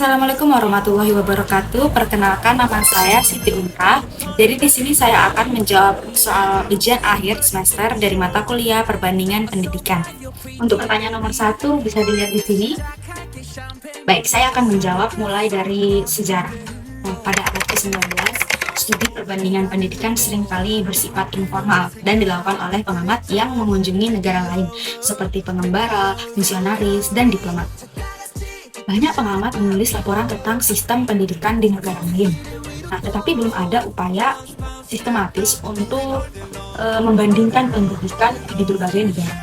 Assalamualaikum warahmatullahi wabarakatuh. Perkenalkan, nama saya Siti Unta. Jadi di sini saya akan menjawab soal ujian akhir semester dari mata kuliah perbandingan pendidikan. Untuk pertanyaan nomor 1 bisa dilihat di sini. Baik, saya akan menjawab mulai dari sejarah. Pada abad ke-19, studi perbandingan pendidikan seringkali bersifat informal dan dilakukan oleh pengamat yang mengunjungi negara lain, seperti pengembara, misionaris, dan diplomat. Banyak pengamat menulis laporan tentang sistem pendidikan di negara lain. Nah, tetapi belum ada upaya sistematis untuk membandingkan pendidikan di berbagai negara.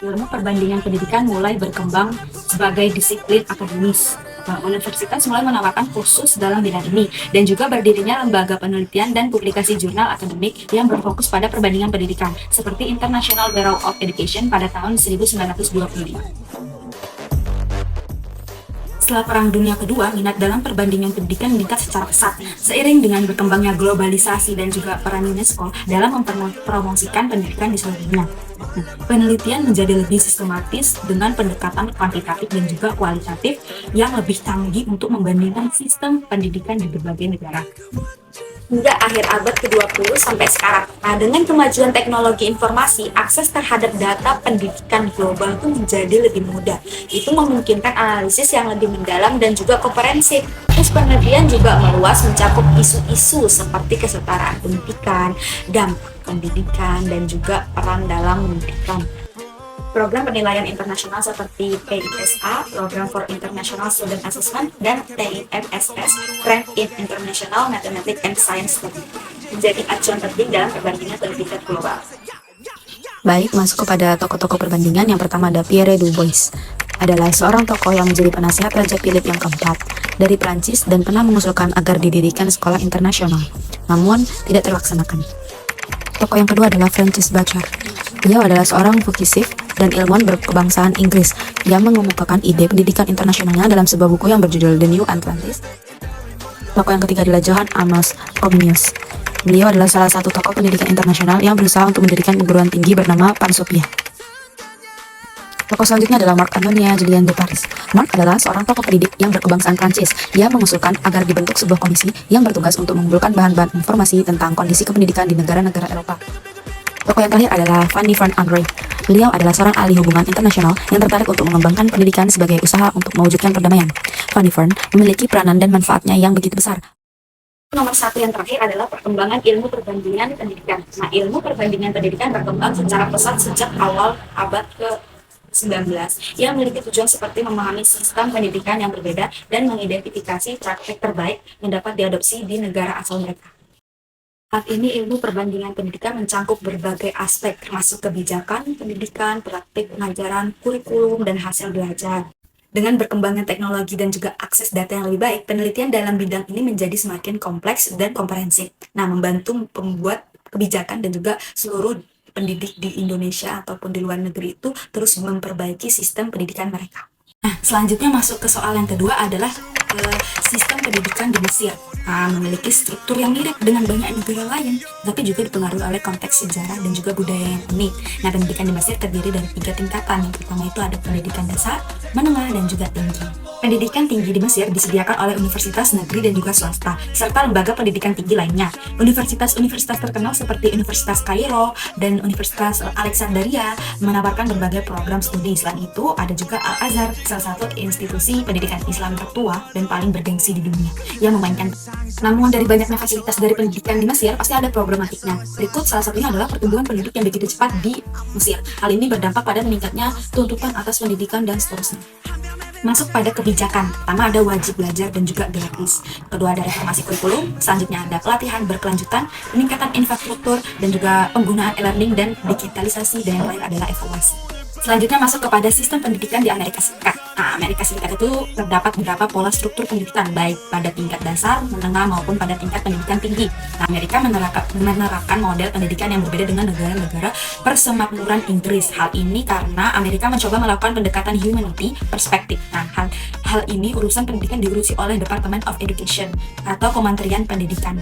Ilmu perbandingan pendidikan mulai berkembang sebagai disiplin akademis. Universitas mulai menawarkan kursus dalam bidang ini, dan juga berdirinya lembaga penelitian dan publikasi jurnal akademik yang berfokus pada perbandingan pendidikan, seperti International Bureau of Education pada tahun 1925. Setelah Perang Dunia Kedua, minat dalam perbandingan pendidikan meningkat secara pesat. Seiring dengan berkembangnya globalisasi dan juga peran UNESCO dalam mempromosikan pendidikan di seluruh dunia. Penelitian menjadi lebih sistematis dengan pendekatan kuantitatif dan juga kualitatif yang lebih canggih untuk membandingkan sistem pendidikan di berbagai negara. Hingga akhir abad ke-20 sampai sekarang. Nah, dengan kemajuan teknologi informasi, akses terhadap data pendidikan global itu menjadi lebih mudah. Itu memungkinkan analisis yang lebih mendalam dan juga komprehensif. Terus penelitian juga meluas mencakup isu-isu seperti kesetaraan pendidikan, dampak pendidikan, dan juga peran dalam pendidikan. Program penilaian internasional seperti PISA, Program for International Student Assessment, dan TIMSS, Rank in International Mathematics and Science Study, menjadi acuan penting dalam perbandingan pendidikan global. Baik, masuk kepada tokoh-tokoh perbandingan. Yang pertama ada Pierre Du Bois. Adalah seorang tokoh yang menjadi penasihat Raja Philip yang keempat dari Prancis dan pernah mengusulkan agar didirikan sekolah internasional, namun tidak terlaksanakan. Tokoh yang kedua adalah Francis Bachelor. Beliau adalah seorang fukisif dan ilmuwan berkebangsaan Inggris yang mengemukakan ide pendidikan internasionalnya dalam sebuah buku yang berjudul The New Atlantis. Tokoh yang ketiga adalah Johann Amos Comenius. Beliau adalah salah satu tokoh pendidikan internasional yang berusaha untuk mendirikan perguruan tinggi bernama Pansopia. Tokoh selanjutnya adalah Marc Antoine Julien de Paris. Marc adalah seorang tokoh pendidik yang berkebangsaan Prancis. Ia mengusulkan agar dibentuk sebuah komisi yang bertugas untuk mengumpulkan bahan-bahan informasi tentang kondisi kependidikan di negara-negara Eropa. Tokoh yang terakhir adalah Fanny van Androoy. Beliau adalah seorang ahli hubungan internasional yang tertarik untuk mengembangkan pendidikan sebagai usaha untuk mewujudkan perdamaian. Fanny van memiliki peranan dan manfaatnya yang begitu besar. Nomor 1 yang terakhir adalah perkembangan ilmu perbandingan pendidikan. Nah, ilmu perbandingan pendidikan berkembang secara pesat sejak awal abad ke-19 yang memiliki tujuan seperti memahami sistem pendidikan yang berbeda dan mengidentifikasi praktik terbaik yang dapat diadopsi di negara asal mereka. Saat ini ilmu perbandingan pendidikan mencangkup berbagai aspek termasuk kebijakan pendidikan, praktik pengajaran, kurikulum, dan hasil belajar. Dengan berkembangnya teknologi dan juga akses data yang lebih baik, penelitian dalam bidang ini menjadi semakin kompleks dan komprehensif. Nah, membantu pembuat kebijakan dan juga seluruh pendidik di Indonesia ataupun di luar negeri itu terus memperbaiki sistem pendidikan mereka. Nah, selanjutnya masuk ke soal yang kedua adalah sistem pendidikan di Mesir. Memiliki struktur yang mirip dengan banyak negara lain, tapi juga dipengaruhi oleh konteks sejarah dan juga budaya yang unik. Nah, pendidikan di Mesir terdiri dari 3 tingkatan. Yang pertama itu ada pendidikan dasar, menengah, dan juga tinggi. Pendidikan tinggi di Mesir disediakan oleh universitas negeri dan juga swasta, serta lembaga pendidikan tinggi lainnya. Universitas-universitas terkenal seperti Universitas Kairo dan Universitas Alexandria menawarkan berbagai program studi. Selain itu, ada juga Al-Azhar, salah satu institusi pendidikan Islam tertua dan paling bergengsi di dunia yang memainkan. Namun dari banyaknya fasilitas dari pendidikan di Mesir pasti ada problematiknya. Berikut salah satunya adalah pertumbuhan penduduk yang begitu cepat di Mesir. Hal ini berdampak pada meningkatnya tuntutan atas pendidikan dan seterusnya. Masuk pada kebijakan. Pertama ada wajib belajar dan juga gratis. Kedua ada reformasi kurikulum. Selanjutnya ada pelatihan berkelanjutan, peningkatan infrastruktur, dan juga penggunaan e-learning dan digitalisasi, dan yang lain adalah evaluasi. Selanjutnya masuk kepada sistem pendidikan di Amerika Serikat. Nah, Amerika Serikat itu terdapat beberapa pola struktur pendidikan, baik pada tingkat dasar, menengah, maupun pada tingkat pendidikan tinggi. Nah, Amerika menerapkan model pendidikan yang berbeda dengan negara-negara persemakmuran Inggris. Hal ini karena Amerika mencoba melakukan pendekatan humanity perspektif. Nah, hal ini urusan pendidikan diurusi oleh Department of Education atau Kementerian Pendidikan.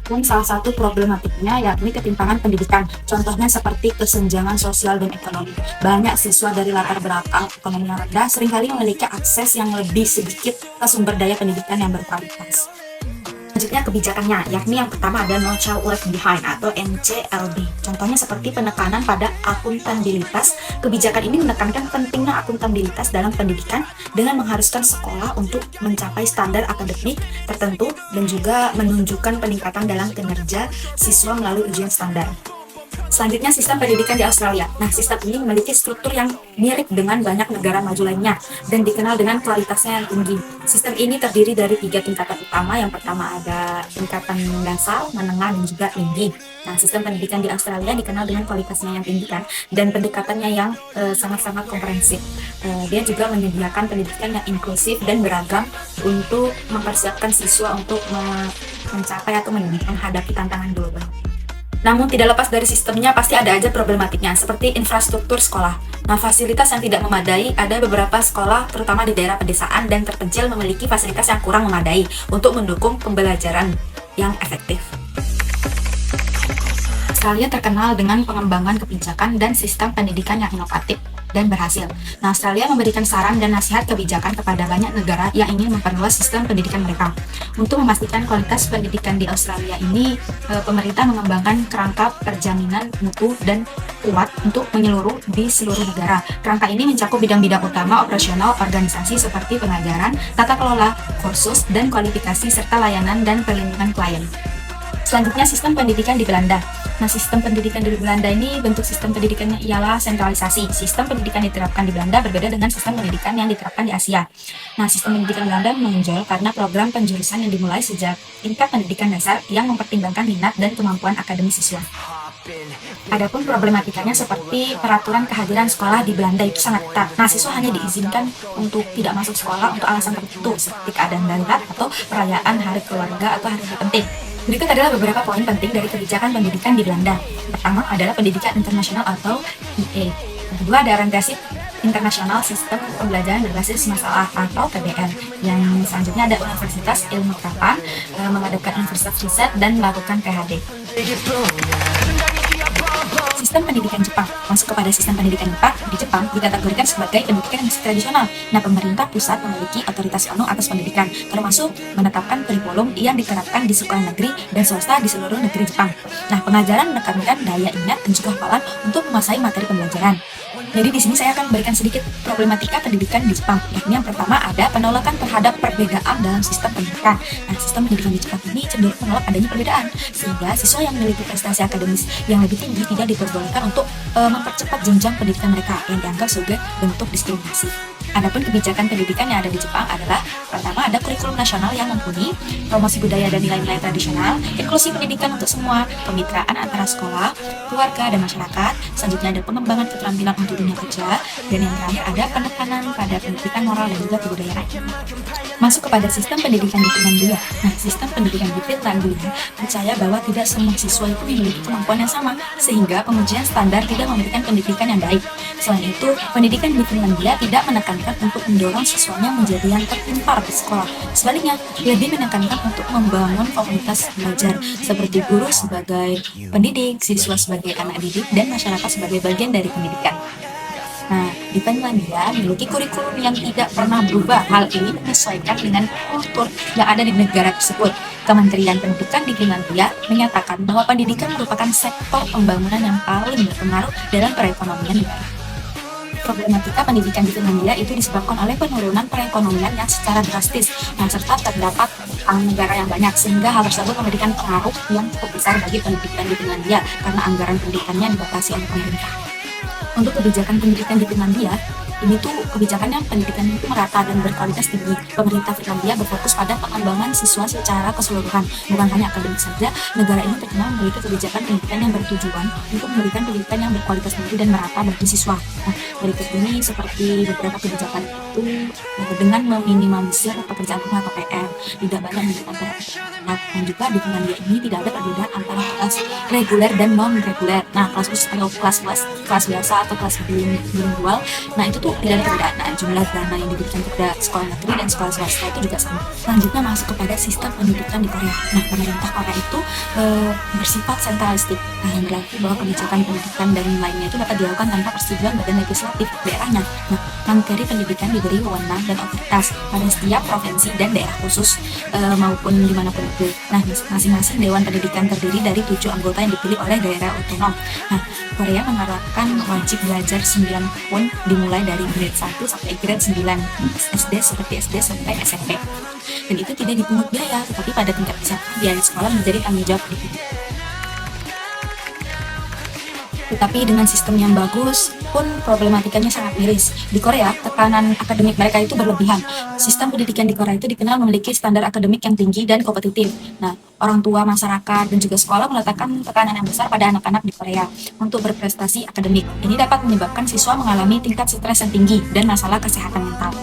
Dan salah satu problematiknya yakni ketimpangan pendidikan. Contohnya seperti kesenjangan sosial dan ekonomi. Banyak siswa dari latar belakang ekonomi yang rendah seringkali memiliki akses yang lebih sedikit ke sumber daya pendidikan yang berkualitas. Selanjutnya kebijakannya, yakni yang pertama ada No Child Left Behind atau NCLB. Contohnya seperti penekanan pada akuntabilitas. Kebijakan ini menekankan pentingnya akuntabilitas dalam pendidikan dengan mengharuskan sekolah untuk mencapai standar akademik tertentu dan juga menunjukkan peningkatan dalam kinerja siswa melalui ujian standar. Selanjutnya sistem pendidikan di Australia. Nah, sistem ini memiliki struktur yang mirip dengan banyak negara maju lainnya dan dikenal dengan kualitasnya yang tinggi. Sistem ini terdiri dari 3 tingkatan utama. Yang pertama ada tingkatan dasar, menengah, dan juga tinggi. Nah, sistem pendidikan di Australia dikenal dengan kualitasnya yang tinggi kan, dan pendekatannya yang sangat-sangat komprehensif. Dia juga menyediakan pendidikan yang inklusif dan beragam untuk mempersiapkan siswa untuk mencapai atau menghadapi tantangan global. Namun tidak lepas dari sistemnya pasti ada aja problematiknya, seperti infrastruktur sekolah. Nah, fasilitas yang tidak memadai, ada beberapa sekolah terutama di daerah pedesaan dan terpencil memiliki fasilitas yang kurang memadai untuk mendukung pembelajaran yang efektif. Australia terkenal dengan pengembangan kebijakan dan sistem pendidikan yang inovatif dan berhasil. Nah, Australia memberikan saran dan nasihat kebijakan kepada banyak negara yang ingin memperluas sistem pendidikan mereka. Untuk memastikan kualitas pendidikan di Australia ini, pemerintah mengembangkan kerangka perjaminan mutu dan kuat untuk menyeluruh di seluruh negara. Kerangka ini mencakup bidang-bidang utama operasional organisasi seperti pengajaran, tata kelola, kursus, dan kualifikasi serta layanan dan perlindungan klien. Selanjutnya, sistem pendidikan di Belanda. Nah, sistem pendidikan di Belanda ini bentuk sistem pendidikannya ialah sentralisasi. Sistem pendidikan diterapkan di Belanda berbeda dengan sistem pendidikan yang diterapkan di Asia. Nah, sistem pendidikan Belanda menonjol karena program penjurusan yang dimulai sejak tingkat pendidikan dasar yang mempertimbangkan minat dan kemampuan akademis siswa. Adapun problematikanya seperti peraturan kehadiran sekolah di Belanda itu sangat ketat. Nah, siswa hanya diizinkan untuk tidak masuk sekolah untuk alasan tertentu seperti keadaan darurat atau perayaan hari keluarga atau hari penting. Berikut adalah beberapa poin penting dari kebijakan pendidikan di Belanda. Pertama adalah pendidikan internasional atau PA. Kedua ada orientasi internasional sistem pembelajaran berbasis masalah atau PBL. Yang selanjutnya ada universitas ilmu terapan, mengadakan universitas riset dan melakukan PhD. Sistem pendidikan Jepang. Masuk kepada sistem pendidikan di Jepang dikategorikan sebagai pendidikan yang masih tradisional. Nah, pemerintah pusat memiliki otoritas penuh atas pendidikan, termasuk menetapkan kurikulum yang diterapkan di sekolah negeri dan swasta di seluruh negeri Jepang. Nah, pengajaran menekankan daya ingat dan juga hafalan untuk menguasai materi pembelajaran. Jadi di sini saya akan memberikan sedikit problematika pendidikan di Jepang. Yakni yang pertama ada penolakan terhadap perbedaan dalam sistem pendidikan. Nah, sistem pendidikan di Jepang ini cenderung menolak adanya perbedaan, sehingga siswa yang memiliki prestasi akademis yang lebih tinggi tidak diperbolehkan untuk mempercepat jenjang pendidikan mereka yang dianggap sebagai bentuk diskriminasi. Adapun kebijakan pendidikan yang ada di Jepang adalah pertama ada kurikulum nasional yang mumpuni, promosi budaya dan nilai-nilai tradisional, inklusi pendidikan untuk semua, kemitraan antara sekolah, keluarga, dan masyarakat. Selanjutnya ada pengembangan keterampilan untuk dunia kerja, dan yang terakhir ada penekanan pada pendidikan moral dan juga kebudayaan. Masuk kepada sistem pendidikan di Finlandia. Nah, sistem pendidikan di Finlandia percaya bahwa tidak semua siswa itu memiliki kemampuan yang sama, sehingga pengujian standar tidak memberikan pendidikan yang baik. Selain itu, pendidikan di Finlandia tidak menekankan untuk mendorong siswanya menjadi yang terpintar di sekolah. Sebaliknya, lebih menekankan untuk membangun komunitas belajar, seperti guru sebagai pendidik, siswa sebagai anak didik, dan masyarakat sebagai bagian dari pendidikan. Nah, di Finlandia memiliki kurikulum yang tidak pernah berubah. Hal ini menyesuaikan dengan kultur yang ada di negara tersebut. Kementerian Pendidikan di Finlandia menyatakan bahwa pendidikan merupakan sektor pembangunan yang paling berpengaruh dalam perekonomian negara. Problematika pendidikan di Finlandia itu disebabkan oleh penurunan perekonomian yang secara drastis, serta terdapat utang negara yang banyak, sehingga hal tersebut memberikan pengaruh yang cukup besar bagi pendidikan di Finlandia karena anggaran pendidikannya dibatasi oleh pemerintah. Untuk kebijakan pendidikan di Finlandia, ini tuh kebijakannya pendidikan itu merata dan berkualitas tinggi. Pemerintah Finlandia berfokus pada pengembangan siswa secara keseluruhan, bukan hanya akademik saja. Negara ini terkenal memiliki kebijakan pendidikan yang bertujuan untuk memberikan pendidikan yang berkualitas tinggi dan merata bagi siswa. Nah, berikut ini seperti beberapa kebijakan itu dengan meminimalisir pekerjaan rumah atau PR, tidak banyak memberikan PR. Nah, dan juga di Finlandia ini tidak ada perbedaan antara kelas reguler dan non reguler. Nah, kelas khusus atau kelas biasa atau kelas bilingual, nah itu tuh tidak ada perbedaan. Nah, jumlah dana yang diberikan kepada sekolah negeri dan sekolah swasta itu juga sama. Selanjutnya masuk kepada sistem pendidikan di Korea. Nah, pemerintah Korea itu bersifat sentralistik. Nah, yang berarti bahwa kebijakan pendidikan dan lainnya itu dapat dilakukan tanpa persetujuan badan legislatif daerahnya. Nah, Menteri Pendidikan diberi wewenang dan otoritas pada setiap provinsi dan daerah khusus maupun dimanapun itu. Nah, masing-masing Dewan Pendidikan terdiri dari 7 anggota yang dipilih oleh daerah otonom. Nah, Korea menerapkan wajib belajar 9 tahun dimulai dari grade 1 sampai grade 9 SD seperti SD sampai SMP. Dan itu tidak dipungut biaya, tetapi pada tingkat SMA biaya sekolah menjadi tanggung jawab individu. Tetapi dengan sistem yang bagus pun problematikanya sangat miris. Di Korea, tekanan akademik mereka itu berlebihan. Sistem pendidikan di Korea itu dikenal memiliki standar akademik yang tinggi dan kompetitif. Nah, orang tua, masyarakat, dan juga sekolah meletakkan tekanan yang besar pada anak-anak di Korea untuk berprestasi akademik. Ini dapat menyebabkan siswa mengalami tingkat stres yang tinggi dan masalah kesehatan mental.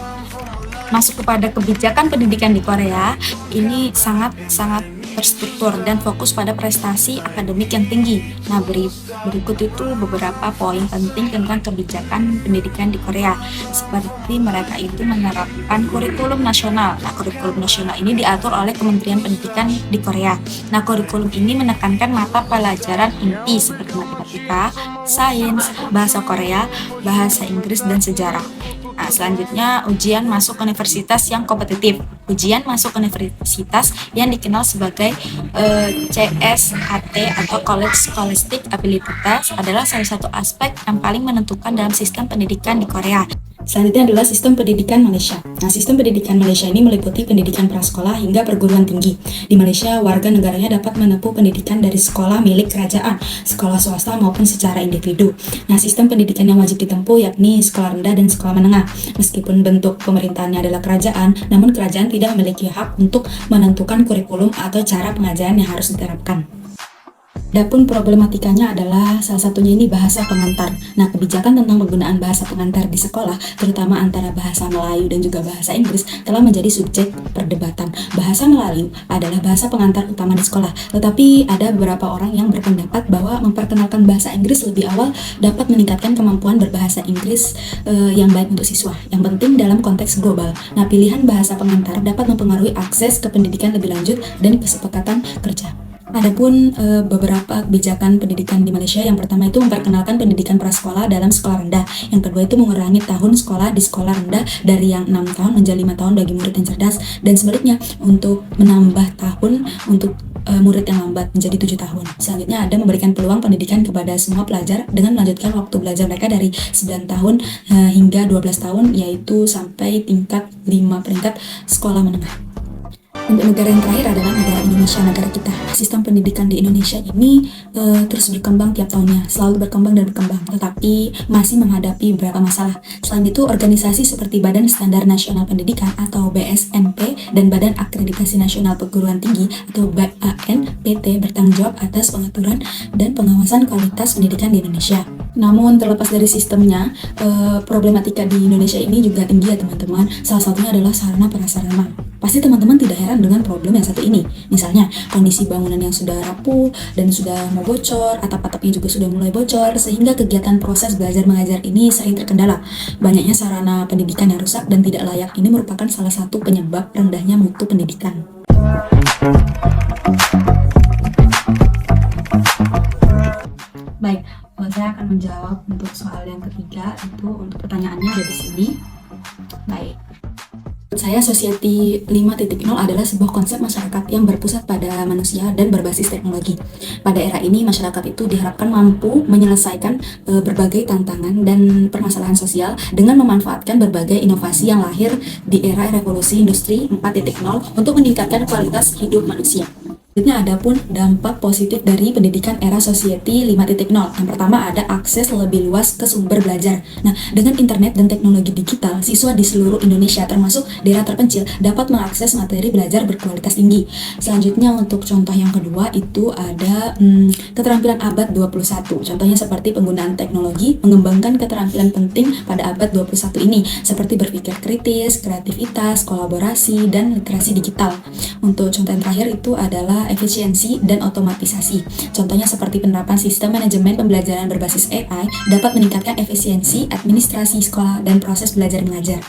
Masuk kepada kebijakan pendidikan di Korea, ini sangat terstruktur dan fokus pada prestasi akademik yang tinggi. Nah, berikut itu beberapa poin penting tentang kebijakan pendidikan di Korea. Seperti mereka itu menerapkan kurikulum nasional. Nah, kurikulum nasional ini diatur oleh Kementerian Pendidikan di Korea. Nah, kurikulum ini menekankan mata pelajaran inti seperti matematika, sains, bahasa Korea, bahasa Inggris, dan sejarah. Nah, selanjutnya ujian masuk universitas yang kompetitif. Ujian masuk universitas yang dikenal sebagai CSHT atau College Scholastic Ability Test adalah salah satu aspek yang paling menentukan dalam sistem pendidikan di Korea. Selanjutnya adalah sistem pendidikan Malaysia. Nah, sistem pendidikan Malaysia ini meliputi pendidikan prasekolah hingga perguruan tinggi. Di Malaysia, warga negaranya dapat menempuh pendidikan dari sekolah milik kerajaan, sekolah swasta maupun secara individu. Nah, sistem pendidikan yang wajib ditempuh yakni sekolah rendah dan sekolah menengah. Meskipun bentuk pemerintahannya adalah kerajaan, namun kerajaan tidak memiliki hak untuk menentukan kurikulum atau cara pengajaran yang harus diterapkan. Adapun problematikanya adalah salah satunya ini bahasa pengantar. Nah, kebijakan tentang penggunaan bahasa pengantar di sekolah, terutama antara bahasa Melayu dan juga bahasa Inggris, telah menjadi subjek perdebatan. Bahasa Melayu adalah bahasa pengantar utama di sekolah, tetapi ada beberapa orang yang berpendapat bahwa memperkenalkan bahasa Inggris lebih awal dapat meningkatkan kemampuan berbahasa Inggris yang baik untuk siswa. Yang penting dalam konteks global. Nah, pilihan bahasa pengantar dapat mempengaruhi akses ke pendidikan lebih lanjut dan kesepakatan kerja. Adapun beberapa kebijakan pendidikan di Malaysia, yang pertama itu memperkenalkan pendidikan prasekolah dalam sekolah rendah. Yang kedua itu mengurangi tahun sekolah di sekolah rendah dari yang 6 tahun menjadi 5 tahun bagi murid yang cerdas, dan sebaliknya untuk menambah tahun untuk murid yang lambat menjadi 7 tahun. Selanjutnya ada memberikan peluang pendidikan kepada semua pelajar dengan melanjutkan waktu belajar mereka dari 9 tahun hingga 12 tahun, yaitu sampai tingkat 5 peringkat sekolah menengah. Untuk negara yang terakhir adalah negara Indonesia, negara kita. Sistem pendidikan di Indonesia ini terus berkembang tiap tahunnya, selalu berkembang dan berkembang, tetapi masih menghadapi beberapa masalah. Selain itu, organisasi seperti Badan Standar Nasional Pendidikan atau BSNP dan Badan Akreditasi Nasional Perguruan Tinggi atau BANPT bertanggung jawab atas pengaturan dan pengawasan kualitas pendidikan di Indonesia. Namun terlepas dari sistemnya, problematika di Indonesia ini juga tinggi ya teman-teman. Salah satunya adalah sarana prasarana. Pasti teman-teman tidak heran dengan problem yang satu ini. Misalnya, kondisi bangunan yang sudah rapuh dan sudah mau bocor, atap-atapnya juga sudah mulai bocor, sehingga kegiatan proses belajar mengajar ini sering terkendala. Banyaknya sarana pendidikan yang rusak dan tidak layak ini merupakan salah satu penyebab rendahnya mutu pendidikan. Baik, saya akan menjawab untuk soal yang ketiga, itu untuk pertanyaannya ada di sini. Baik. Saya Society 5.0 adalah sebuah konsep masyarakat yang berpusat pada manusia dan berbasis teknologi. Pada era ini, masyarakat itu diharapkan mampu menyelesaikan berbagai tantangan dan permasalahan sosial dengan memanfaatkan berbagai inovasi yang lahir di era revolusi industri 4.0 untuk meningkatkan kualitas hidup manusia. Selanjutnya ada pun dampak positif dari pendidikan era Society 5.0. Yang pertama ada akses lebih luas ke sumber belajar. Nah, dengan internet dan teknologi digital, siswa di seluruh Indonesia termasuk daerah terpencil dapat mengakses materi belajar berkualitas tinggi. Selanjutnya untuk contoh yang kedua itu ada keterampilan abad 21. Contohnya seperti penggunaan teknologi mengembangkan keterampilan penting pada abad 21 ini seperti berpikir kritis, kreativitas, kolaborasi, dan literasi digital. Untuk contoh yang terakhir itu adalah efisiensi dan otomatisasi. Contohnya seperti penerapan sistem manajemen pembelajaran berbasis AI dapat meningkatkan efisiensi administrasi sekolah dan proses belajar mengajar.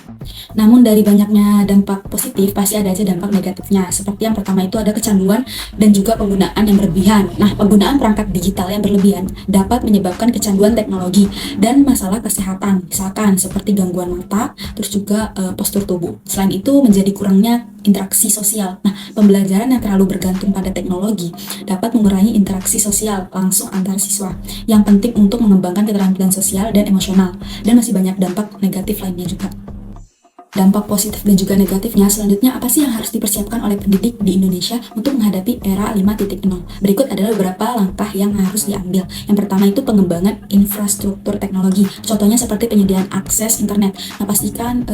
Namun dari banyaknya dampak positif pasti ada aja dampak negatifnya. Seperti yang pertama itu ada kecanduan dan juga penggunaan yang berlebihan. Nah, penggunaan perangkat digital yang berlebihan dapat menyebabkan kecanduan teknologi dan masalah kesehatan, misalkan seperti gangguan mata, terus juga postur tubuh. Selain itu menjadi kurangnya interaksi sosial. Nah, pembelajaran yang terlalu bergantung pada teknologi dapat mengurangi interaksi sosial langsung antar siswa. Yang penting untuk mengembangkan keterampilan sosial dan emosional. Dan masih banyak dampak negatif lainnya juga. Dampak positif dan juga negatifnya selanjutnya apa sih yang harus dipersiapkan oleh pendidik di Indonesia untuk menghadapi era 5.0? Berikut adalah beberapa langkah yang harus diambil. Yang pertama itu pengembangan infrastruktur teknologi. Contohnya seperti penyediaan akses internet. Nah, pastikan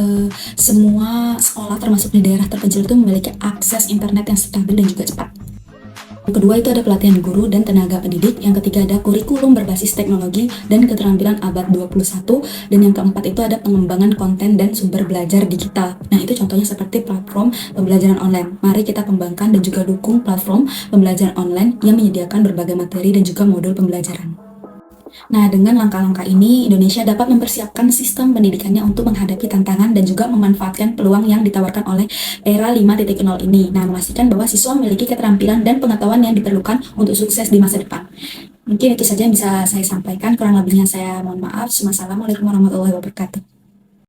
semua sekolah termasuk di daerah terpencil itu memiliki akses internet yang stabil dan juga cepat. Yang kedua itu ada pelatihan guru dan tenaga pendidik. Yang ketiga ada kurikulum berbasis teknologi dan keterampilan abad 21. Dan yang keempat itu ada pengembangan konten dan sumber belajar digital. Nah, itu contohnya seperti platform pembelajaran online. Mari kita kembangkan dan juga dukung platform pembelajaran online yang menyediakan berbagai materi dan juga modul pembelajaran. Nah, dengan langkah-langkah ini, Indonesia dapat mempersiapkan sistem pendidikannya untuk menghadapi tantangan dan juga memanfaatkan peluang yang ditawarkan oleh era 5.0 ini. Nah, memastikan bahwa siswa memiliki keterampilan dan pengetahuan yang diperlukan untuk sukses di masa depan. Mungkin itu saja yang bisa saya sampaikan, kurang lebihnya saya mohon maaf. Wassalamualaikum warahmatullahi wabarakatuh.